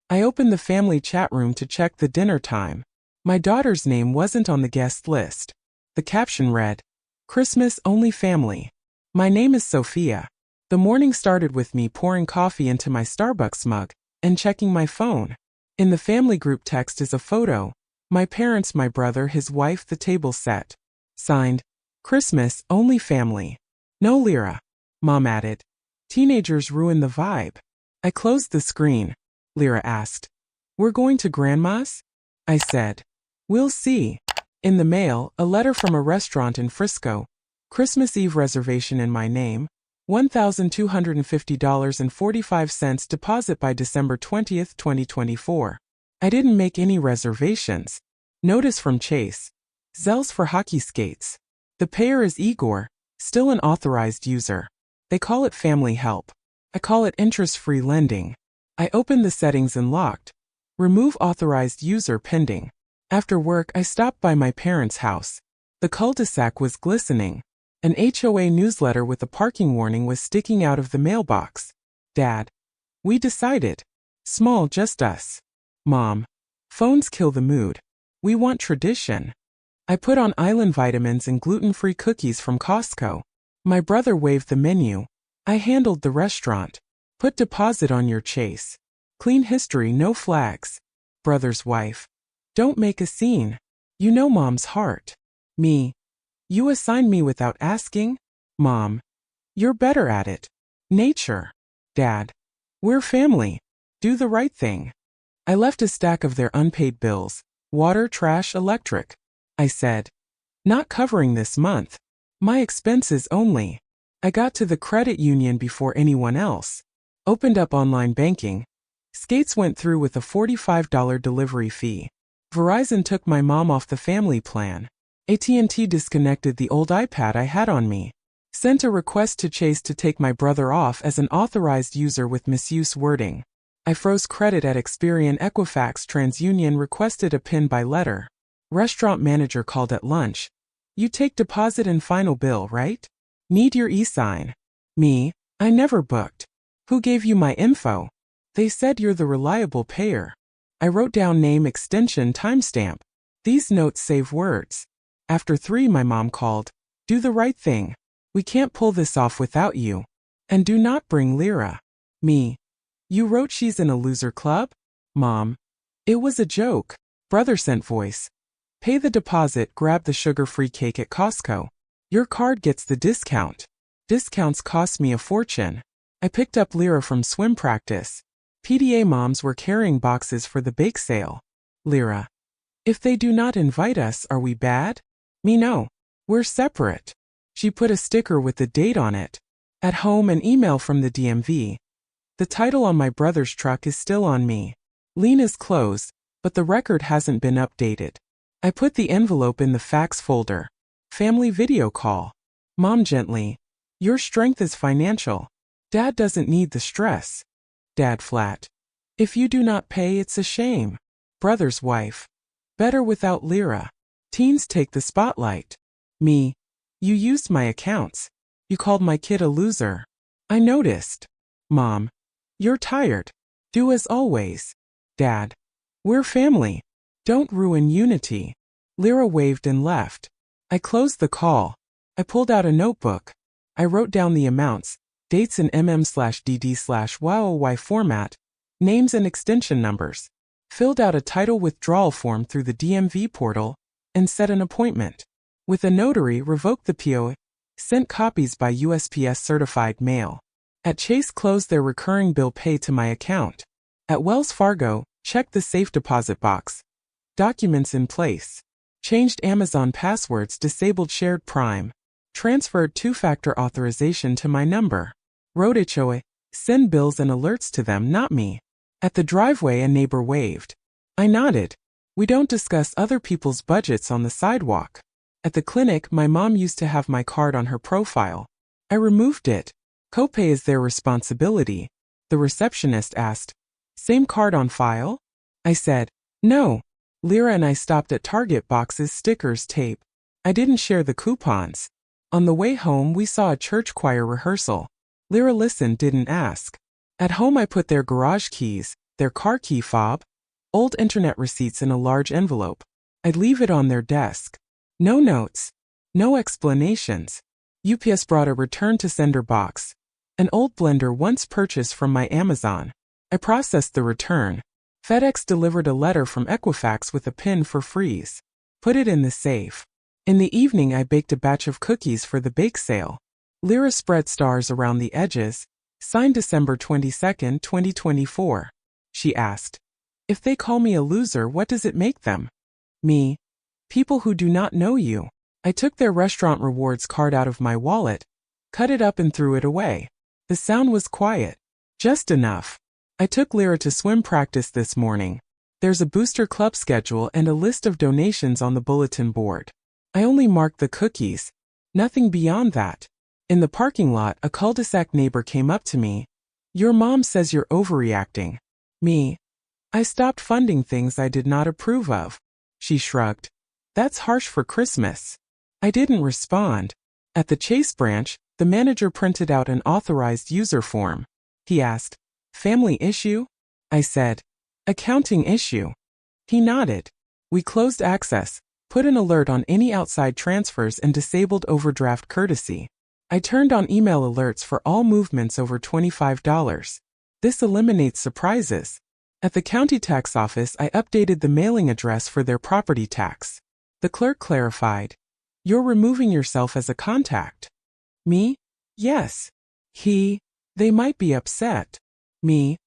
I opened the family chat room to check the dinner time. My daughter's name wasn't on the guest list. The caption read, "Christmas only family. My name is Sophia." The morning started with me pouring coffee into my Starbucks mug and checking my phone. In the family group text is a photo. My parents, my brother, his wife, the table set. Signed, "Christmas only family. No lira." Mom added, "Teenagers ruin the vibe." I closed the screen. Lyra asked, "We're going to Grandma's?" I said, "We'll see." In the mail, a letter from a restaurant in Frisco. Christmas Eve reservation in my name. $1,250.45 deposit by December 20th, 2024. I didn't make any reservations. Notice from Chase. Zells for hockey skates. The payer is Igor, still an authorized user. They call it family help. I call it interest-free lending. I opened the settings and locked. Remove authorized user pending. After work, I stopped by my parents' house. The cul-de-sac was glistening. An HOA newsletter with a parking warning was sticking out of the mailbox. Dad. We decided. Small, just us. Mom. Phones kill the mood. We want tradition. I put on island vitamins and gluten-free cookies from Costco. My brother waved the menu. I handled the restaurant. Put deposit on your Chase. Clean history, no flags. Brother's wife. Don't make a scene. You know Mom's heart. Me. You assigned me without asking? Mom. You're better at it. Nature. Dad. We're family. Do the right thing. I left a stack of their unpaid bills. Water, trash, electric. I said. Not covering this month. My expenses only. I got to the credit union before anyone else. Opened up online banking. Skates went through with a $45 delivery fee. Verizon took my mom off the family plan. AT&T disconnected the old iPad I had on me. Sent a request to Chase to take my brother off as an authorized user with misuse wording. I froze credit at Experian. Equifax TransUnion requested a PIN by letter. Restaurant manager called at lunch. You take deposit and final bill, right? Need your e-sign. Me. I never booked. Who gave you my info? They said you're the reliable payer. I wrote down name, extension, timestamp. These notes save words. After 3, my mom called. Do the right thing. We can't pull this off without you. And do not bring Lyra. Me. You wrote she's in a loser club? Mom. It was a joke. Brother sent voice. Pay the deposit, grab the sugar-free cake at Costco. Your card gets the discount. Discounts cost me a fortune. I picked up Lyra from swim practice. PTA moms were carrying boxes for the bake sale. Lyra. If they do not invite us, are we bad? Me no. We're separate. She put a sticker with the date on it. At home, an email from the DMV. The title on my brother's truck is still on me. Lien is closed, but the record hasn't been updated. I put the envelope in the fax folder. Family video call. Mom gently. Your strength is financial. Dad doesn't need the stress. Dad flat. If you do not pay, it's a shame. Brother's wife. Better without Lyra. Teens take the spotlight. Me. You used my accounts. You called my kid a loser. I noticed. Mom. You're tired. Do as always. Dad. We're family. Don't ruin unity. Lyra waved and left. I closed the call. I pulled out a notebook. I wrote down the amounts, dates in mm/dd/YOY format, names and extension numbers. Filled out a title withdrawal form through the DMV portal, and set an appointment. With a notary, revoked the PO, sent copies by USPS certified mail. At Chase, closed their recurring bill pay to my account. At Wells Fargo, checked the safe deposit box. Documents in place. Changed Amazon passwords, disabled shared Prime. Transferred 2-factor authorization to my number. Wrote HOA, send bills and alerts to them, not me. At the driveway, a neighbor waved. I nodded. We don't discuss other people's budgets on the sidewalk. At the clinic, my mom used to have my card on her profile. I removed it. Copay is their responsibility. The receptionist asked, same card on file? I said, no. Lyra and I stopped at Target, boxes, stickers, tape. I didn't share the coupons. On the way home, we saw a church choir rehearsal. Lyra listened, didn't ask. At home, I put their garage keys, their car key fob, old internet receipts in a large envelope. I'd leave it on their desk. No notes. No explanations. UPS brought a return-to-sender box. An old blender once purchased from my Amazon. I processed the return. FedEx delivered a letter from Equifax with a pin for freeze. Put it in the safe. In the evening I baked a batch of cookies for the bake sale. Lyra spread stars around the edges. Signed December 22, 2024. She asked. If they call me a loser, what does it make them? Me. People who do not know you. I took their restaurant rewards card out of my wallet, cut it up and threw it away. The sound was quiet. Just enough. I took Lyra to swim practice this morning. There's a booster club schedule and a list of donations on the bulletin board. I only marked the cookies. Nothing beyond that. In the parking lot, a cul-de-sac neighbor came up to me. Your mom says you're overreacting. Me. I stopped funding things I did not approve of. She shrugged. That's harsh for Christmas. I didn't respond. At the Chase branch, the manager printed out an authorized user form. He asked, family issue? I said, accounting issue. He nodded. We closed access, put an alert on any outside transfers and disabled overdraft courtesy. I turned on email alerts for all movements over $25. This eliminates surprises. At the county tax office, I updated the mailing address for their property tax. The clerk clarified. You're removing yourself as a contact. Me? Yes. He? They might be upset. Me?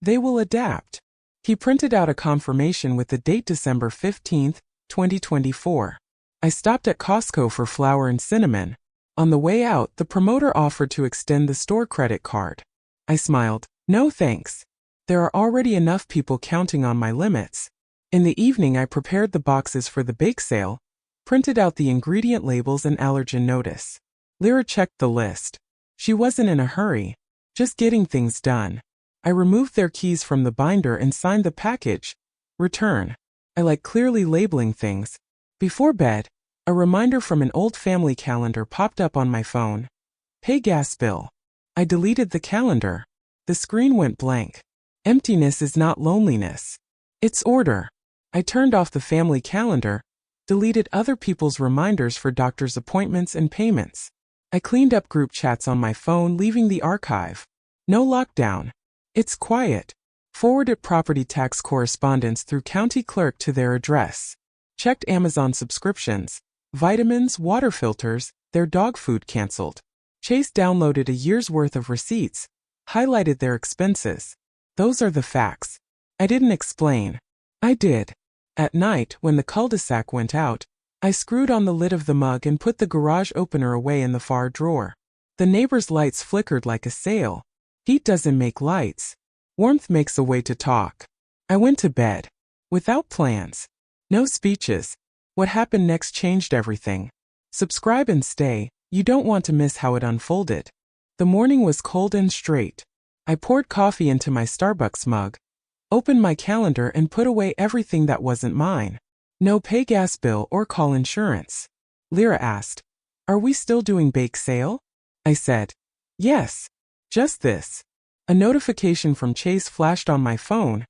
They will adapt. He printed out a confirmation with the date December 15, 2024. I stopped at Costco for flour and cinnamon. On the way out, the promoter offered to extend the store credit card. I smiled. No thanks. There are already enough people counting on my limits. In the evening, I prepared the boxes for the bake sale, printed out the ingredient labels and allergen notice. Lyra checked the list. She wasn't in a hurry, just getting things done. I removed their keys from the binder and signed the package. Return. I like clearly labeling things. Before bed, a reminder from an old family calendar popped up on my phone. Pay gas bill. I deleted the calendar. The screen went blank. Emptiness is not loneliness. It's order. I turned off the family calendar, deleted other people's reminders for doctor's appointments and payments. I cleaned up group chats on my phone, leaving the archive. No lockdown. It's quiet. Forwarded property tax correspondence through county clerk to their address. Checked Amazon subscriptions, vitamins, water filters, their dog food canceled. Chase downloaded a year's worth of receipts, highlighted their expenses. Those are the facts. I didn't explain. I did. At night, when the cul-de-sac went out, I screwed on the lid of the mug and put the garage opener away in the far drawer. The neighbor's lights flickered like a sail. Heat doesn't make lights. Warmth makes a way to talk. I went to bed. Without plans. No speeches. What happened next changed everything. Subscribe and stay. You don't want to miss how it unfolded. The morning was cold and straight. I poured coffee into my Starbucks mug, opened my calendar and put away everything that wasn't mine. No pay gas bill or call insurance. Lyra asked, are we still doing bake sale? I said, yes. Just this. A notification from Chase flashed on my phone.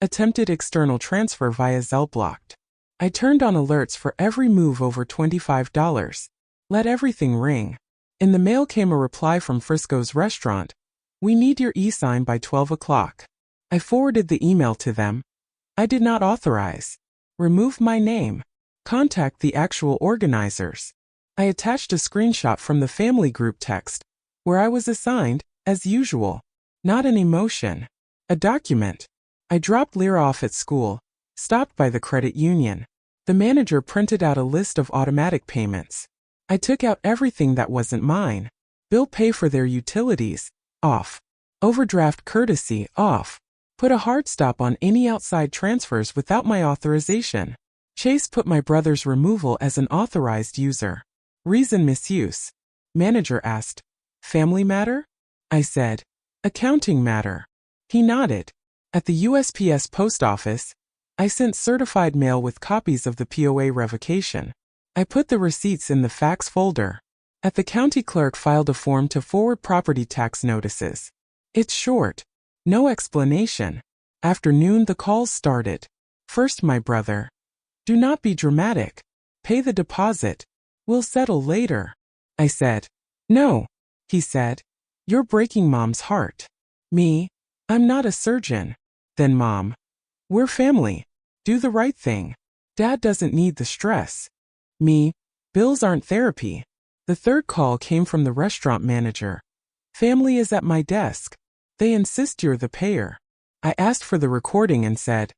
Attempted external transfer via Zelle blocked. I turned on alerts for every move over $25. Let everything ring. In the mail came a reply from Frisco's restaurant. We need your e-sign by 12 o'clock. I forwarded the email to them. I did not authorize. Remove my name. Contact the actual organizers. I attached a screenshot from the family group text, where I was assigned, as usual. Not an emotion. A document. I dropped Lyra off at school, stopped by the credit union. The manager printed out a list of automatic payments. I took out everything that wasn't mine. Bill pay for their utilities. Off. Overdraft courtesy, off. Put a hard stop on any outside transfers without my authorization. Chase put my brother's removal as an authorized user. Reason misuse. Manager asked, family matter? I said, accounting matter. He nodded. At the USPS post office, I sent certified mail with copies of the POA revocation. I put the receipts in the fax folder. At the county clerk filed a form to forward property tax notices. It's short. No explanation. Afternoon, the calls started. First, my brother. Do not be dramatic. Pay the deposit. We'll settle later. I said. No. He said. You're breaking Mom's heart. Me? I'm not a surgeon. Then Mom. We're family. Do the right thing. Dad doesn't need the stress. Me? Bills aren't therapy. The third call came from the restaurant manager. Family is at my desk. They insist you're the payer. I asked for the recording and said,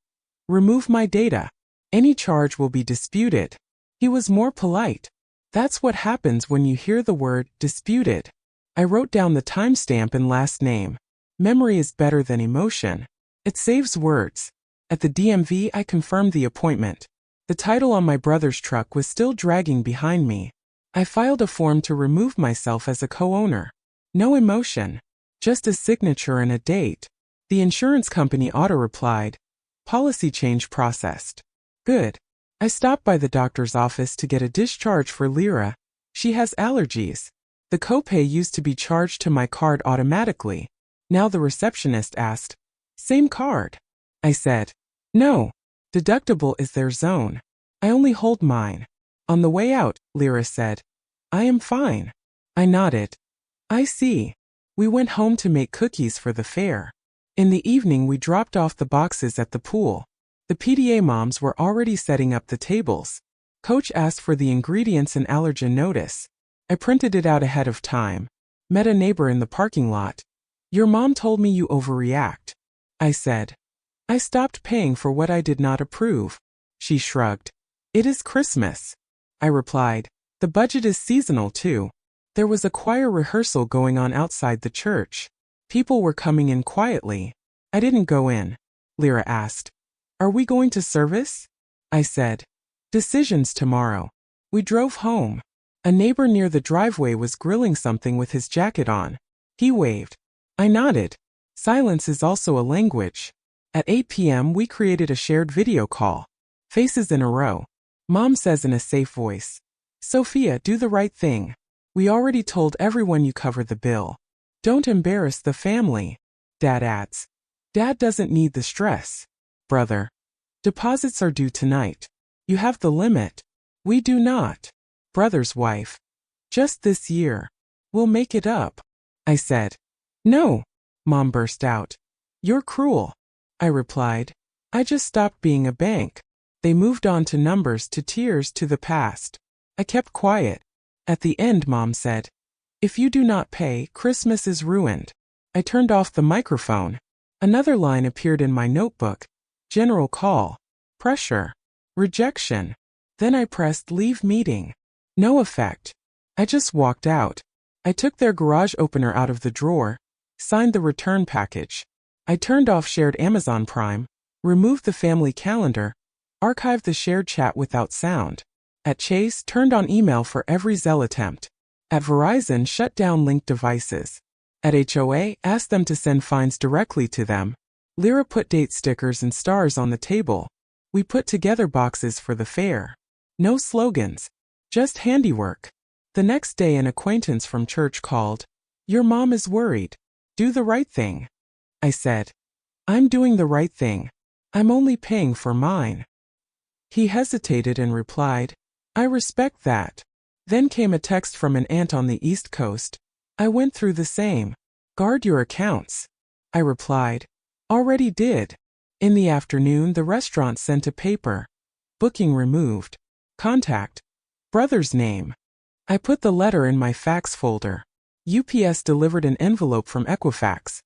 remove my data. Any charge will be disputed. He was more polite. That's what happens when you hear the word disputed. I wrote down the timestamp and last name. Memory is better than emotion. It saves words. At the DMV, I confirmed the appointment. The title on my brother's truck was still dragging behind me. I filed a form to remove myself as a co-owner. No emotion. Just a signature and a date. The insurance company auto-replied. Policy change processed. Good. I stopped by the doctor's office to get a discharge for Lyra. She has allergies. The copay used to be charged to my card automatically. Now the receptionist asked, same card? I said, no. Deductible is their zone. I only hold mine. On the way out, Lyra said, I am fine. I nodded. I see. We went home to make cookies for the fair. In the evening, we dropped off the boxes at the pool. The PTA moms were already setting up the tables. Coach asked for the ingredients and allergen notice. I printed it out ahead of time. Met a neighbor in the parking lot. Your mom told me you overreact. I said. I stopped paying for what I did not approve. She shrugged. It is Christmas. I replied. The budget is seasonal too. There was a choir rehearsal going on outside the church. People were coming in quietly. I didn't go in. Lyra asked. Are we going to service? I said. Decisions tomorrow. We drove home. A neighbor near the driveway was grilling something with his jacket on. He waved. I nodded. Silence is also a language. At 8 p.m. we created a shared video call. Faces in a row. Mom says in a safe voice. Sophia, do the right thing. We already told everyone you cover the bill. Don't embarrass the family. Dad adds. Dad doesn't need the stress. Brother. Deposits are due tonight. You have the limit. We do not. Brother's wife. Just this year. We'll make it up. I said. No. Mom burst out. You're cruel. I replied. I just stopped being a bank. They moved on to numbers, to tears, to the past. I kept quiet. At the end, Mom said, if you do not pay, Christmas is ruined. I turned off the microphone. Another line appeared in my notebook. General call. Pressure. Rejection. Then I pressed leave meeting. No effect. I just walked out. I took their garage opener out of the drawer, signed the return package. I turned off shared Amazon Prime, removed the family calendar, archived the shared chat without sound. At Chase, turned on email for every Zelle attempt. At Verizon, shut down linked devices. At HOA, asked them to send fines directly to them. Lyra put date stickers and stars on the table. We put together boxes for the fair. No slogans. Just handiwork. The next day an acquaintance from church called. Your mom is worried. Do the right thing. I said. I'm doing the right thing. I'm only paying for mine. He hesitated and replied. I respect that. Then came a text from an aunt on the East Coast. I went through the same. Guard your accounts. I replied. Already did. In the afternoon, the restaurant sent a paper. Booking removed. Contact. Brother's name. I put the letter in my fax folder. UPS delivered an envelope from Equifax.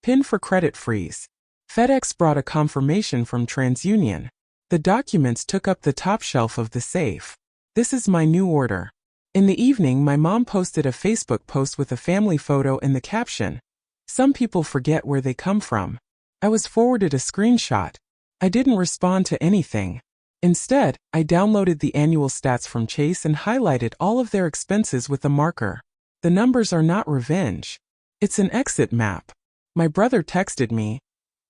PIN for credit freeze. FedEx brought a confirmation from TransUnion. The documents took up the top shelf of the safe. This is my new order. In the evening, my mom posted a Facebook post with a family photo and the caption. Some people forget where they come from. I was forwarded a screenshot. I didn't respond to anything. Instead, I downloaded the annual stats from Chase and highlighted all of their expenses with a marker. The numbers are not revenge. It's an exit map. My brother texted me.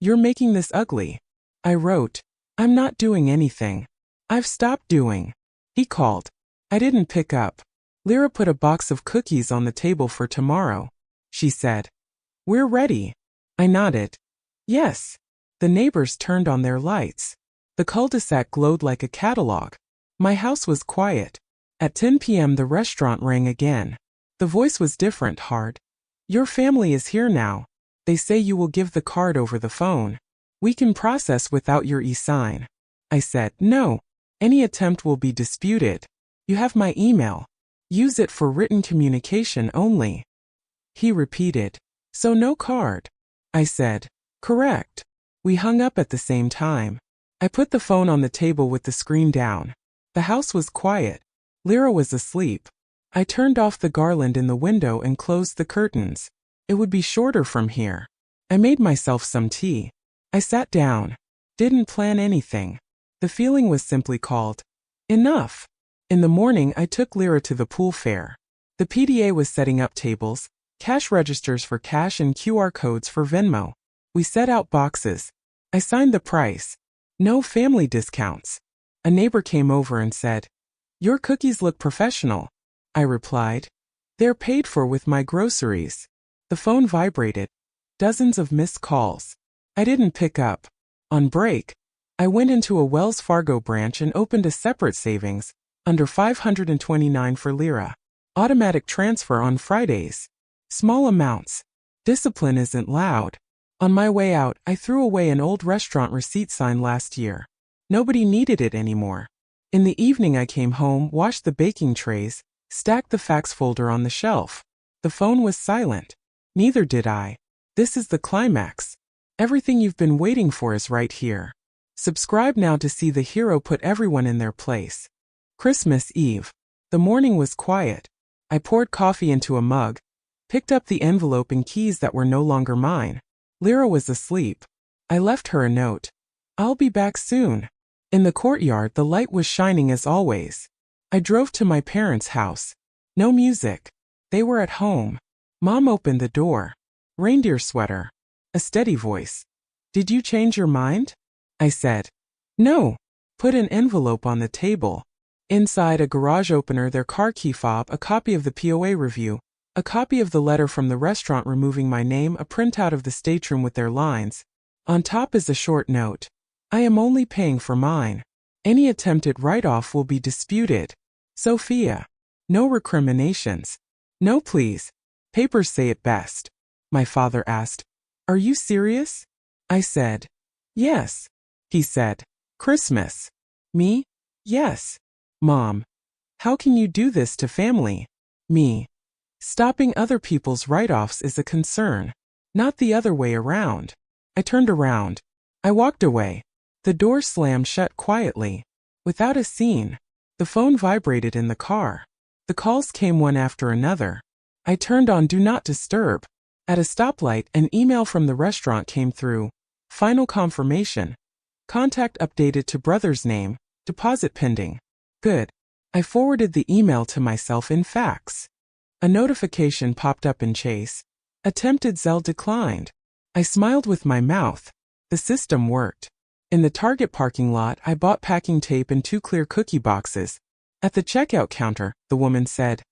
You're making this ugly. I wrote. I'm not doing anything. I've stopped doing. He called. I didn't pick up. Lyra put a box of cookies on the table for tomorrow. She said. We're ready. I nodded. Yes. The neighbors turned on their lights. The cul-de-sac glowed like a catalog. My house was quiet. At 10 p.m. the restaurant rang again. The voice was different, hard. Your family is here now. They say you will give the card over the phone. We can process without your e-sign. I said, no. Any attempt will be disputed. You have my email. Use it for written communication only. He repeated, so no card. I said, correct. We hung up at the same time. I put the phone on the table with the screen down. The house was quiet. Lyra was asleep. I turned off the garland in the window and closed the curtains. It would be shorter from here. I made myself some tea. I sat down. Didn't plan anything. The feeling was simply called enough. In the morning I took Lyra to the pool fair. The PDA was setting up tables, cash registers for cash and QR codes for Venmo. We set out boxes. I signed the price. No family discounts. A neighbor came over and said, your cookies look professional. I replied, they're paid for with my groceries. The phone vibrated. Dozens of missed calls. I didn't pick up. On break, I went into a Wells Fargo branch and opened a separate savings, under $529 for Lyra. Automatic transfer on Fridays. Small amounts. Discipline isn't loud. On my way out, I threw away an old restaurant receipt sign last year. Nobody needed it anymore. In the evening I came home, washed the baking trays, stacked the fax folder on the shelf. The phone was silent. Neither did I. This is the climax. Everything you've been waiting for is right here. Subscribe now to see the hero put everyone in their place. Christmas Eve. The morning was quiet. I poured coffee into a mug, picked up the envelope and keys that were no longer mine. Lyra was asleep. I left her a note. I'll be back soon. In the courtyard the light was shining as always. I drove to my parents' house. No music. They were at home. Mom opened the door. Reindeer sweater. A steady voice. Did you change your mind? I said. No. Put an envelope on the table. Inside, a garage opener, their car key fob, a copy of the POA review, a copy of the letter from the restaurant removing my name, a printout of the stateroom with their lines. On top is a short note. I am only paying for mine. Any attempted write-off will be disputed. Sophia. No recriminations. No please. Papers say it best. My father asked, are you serious? I said, yes. He said, Christmas. Me? Yes. Mom. How can you do this to family? Me. Stopping other people's write-offs is a concern, not the other way around. I turned around. I walked away. The door slammed shut quietly. Without a scene. The phone vibrated in the car. The calls came one after another. I turned on Do Not Disturb. At a stoplight, an email from the restaurant came through. Final confirmation. Contact updated to brother's name. Deposit pending. Good. I forwarded the email to myself in fax. A notification popped up in Chase. Attempted Zelle declined. I smiled with my mouth. The system worked. In the Target parking lot, I bought packing tape and 2 clear cookie boxes. At the checkout counter, the woman said,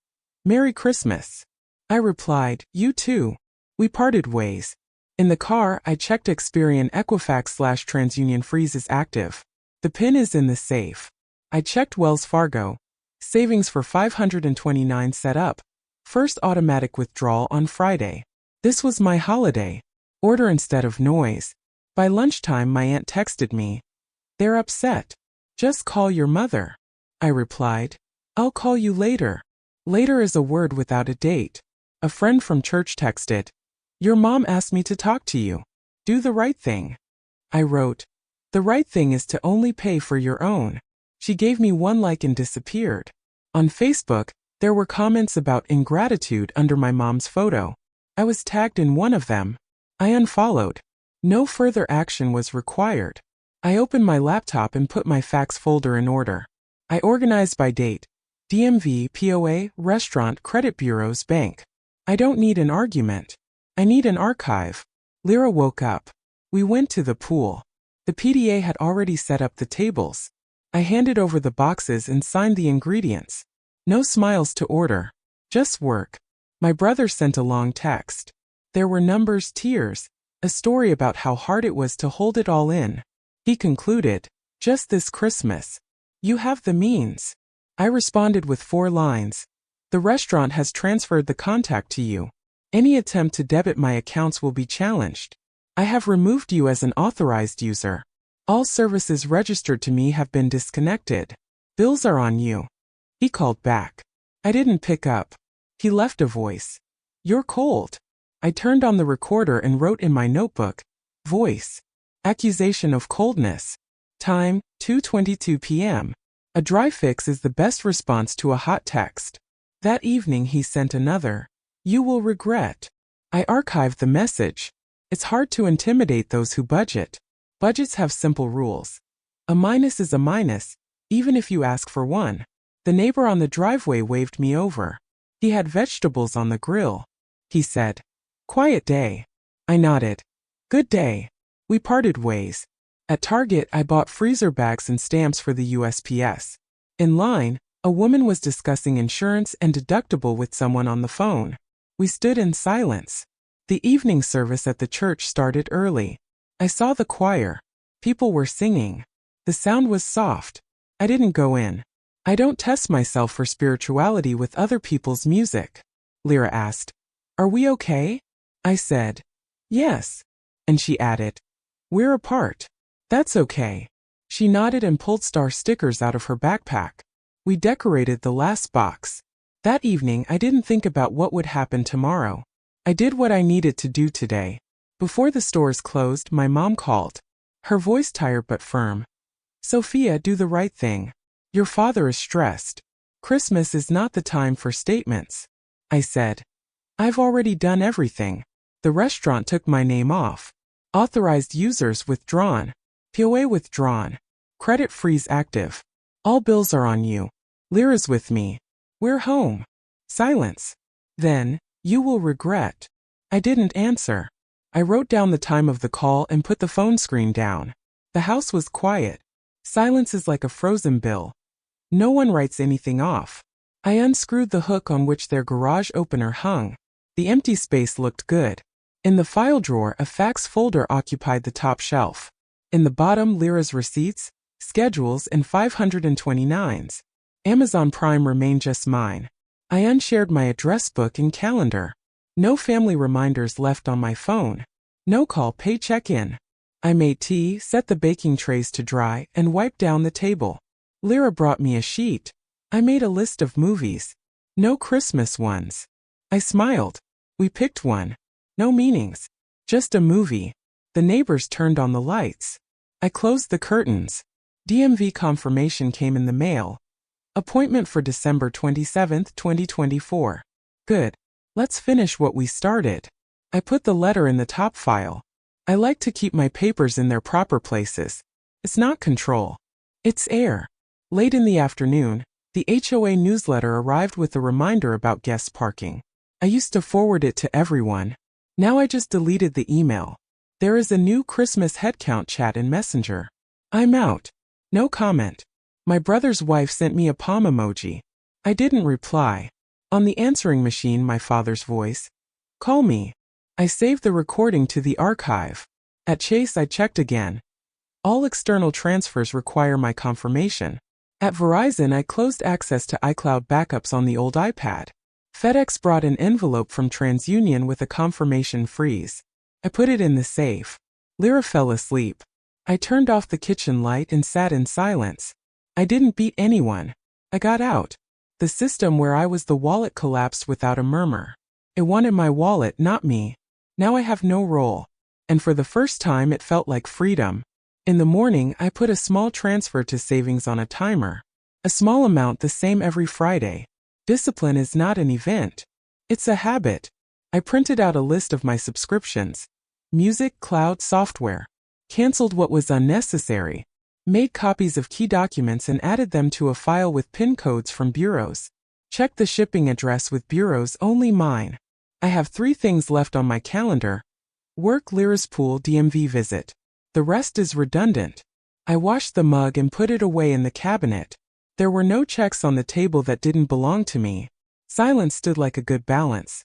Merry Christmas. I replied, you too. We parted ways. In the car, I checked Experian Equifax/TransUnion Freeze is active. The PIN is in the safe. I checked Wells Fargo. Savings for $529 set up. First automatic withdrawal on Friday. This was my holiday. Order instead of noise. By lunchtime my aunt texted me. They're upset. Just call your mother. I replied. I'll call you later. Later is a word without a date. A friend from church texted. Your mom asked me to talk to you. Do the right thing. I wrote. The right thing is to only pay for your own. She gave me 1 like and disappeared. On Facebook, there were comments about ingratitude under my mom's photo. I was tagged in one of them. I unfollowed. No further action was required. I opened my laptop and put my fax folder in order. I organized by date. DMV, POA, restaurant, credit bureaus, bank. I don't need an argument. I need an archive. Lyra woke up. We went to the pool. The PDA had already set up the tables. I handed over the boxes and signed the ingredients. No smiles to order. Just work. My brother sent a long text. There were numbers, tears. A story about how hard it was to hold it all in. He concluded, "Just this Christmas. You have the means." I responded with 4 lines. "The restaurant has transferred the contact to you. Any attempt to debit my accounts will be challenged. I have removed you as an authorized user. All services registered to me have been disconnected. Bills are on you." He called back. I didn't pick up. He left a voice. "You're cold." I turned on the recorder and wrote in my notebook. Voice. Accusation of coldness. Time, 2:22 p.m. A dry fix is the best response to a hot text. That evening he sent another. "You will regret." I archived the message. It's hard to intimidate those who budget. Budgets have simple rules. A minus is a minus, even if you ask for one. The neighbor on the driveway waved me over. He had vegetables on the grill. He said, "Quiet day." I nodded. "Good day." We parted ways. At Target, I bought freezer bags and stamps for the USPS. In line, a woman was discussing insurance and deductible with someone on the phone. We stood in silence. The evening service at the church started early. I saw the choir. People were singing. The sound was soft. I didn't go in. I don't test myself for spirituality with other people's music. Lyra asked, "Are we okay?" I said, "Yes." And she added, "We're apart." "That's okay." She nodded and pulled star stickers out of her backpack. We decorated the last box. That evening, I didn't think about what would happen tomorrow. I did what I needed to do today. Before the stores closed, my mom called. Her voice tired but firm. "Sophia, do the right thing. Your father is stressed. Christmas is not the time for statements." I said, "I've already done everything. The restaurant took my name off. Authorized users withdrawn. POA withdrawn. Credit freeze active. All bills are on you. Lyra's with me. We're home." Silence. Then, "You will regret." I didn't answer. I wrote down the time of the call and put the phone screen down. The house was quiet. Silence is like a frozen bill. No one writes anything off. I unscrewed the hook on which their garage opener hung. The empty space looked good. In the file drawer, a fax folder occupied the top shelf. In the bottom, Lyra's receipts, schedules, and 529s. Amazon Prime remained just mine. I unshared my address book and calendar. No family reminders left on my phone. No call pay check-in. I made tea, set the baking trays to dry, and wiped down the table. Lyra brought me a sheet. I made a list of movies. No Christmas ones. I smiled. We picked one. No meanings. Just a movie. The neighbors turned on the lights. I closed the curtains. DMV confirmation came in the mail. Appointment for December 27, 2024. Good. Let's finish what we started. I put the letter in the top file. I like to keep my papers in their proper places. It's not control. It's air. Late in the afternoon, the HOA newsletter arrived with a reminder about guest parking. I used to forward it to everyone. Now I just deleted the email. There is a new Christmas headcount chat in Messenger. I'm out. No comment. My brother's wife sent me a palm emoji. I didn't reply. On the answering machine, my father's voice. "Call me." I saved the recording to the archive. At Chase, I checked again. All external transfers require my confirmation. At Verizon, I closed access to iCloud backups on the old iPad. FedEx brought an envelope from TransUnion with a confirmation freeze. I put it in the safe. Lyra fell asleep. I turned off the kitchen light and sat in silence. I didn't beat anyone. I got out. The system where I was the wallet collapsed without a murmur. It wanted my wallet, not me. Now I have no role. And for the first time, it felt like freedom. In the morning, I put a small transfer to savings on a timer. A small amount, the same every Friday. Discipline is not an event. It's a habit. I printed out a list of my subscriptions. Music, cloud, software. Canceled what was unnecessary. Made copies of key documents and added them to a file with PIN codes from bureaus. Checked the shipping address with bureaus only mine. I have 3 things left on my calendar. Work, Lyra's pool, DMV visit. The rest is redundant. I washed the mug and put it away in the cabinet. There were no checks on the table that didn't belong to me. Silence stood like a good balance.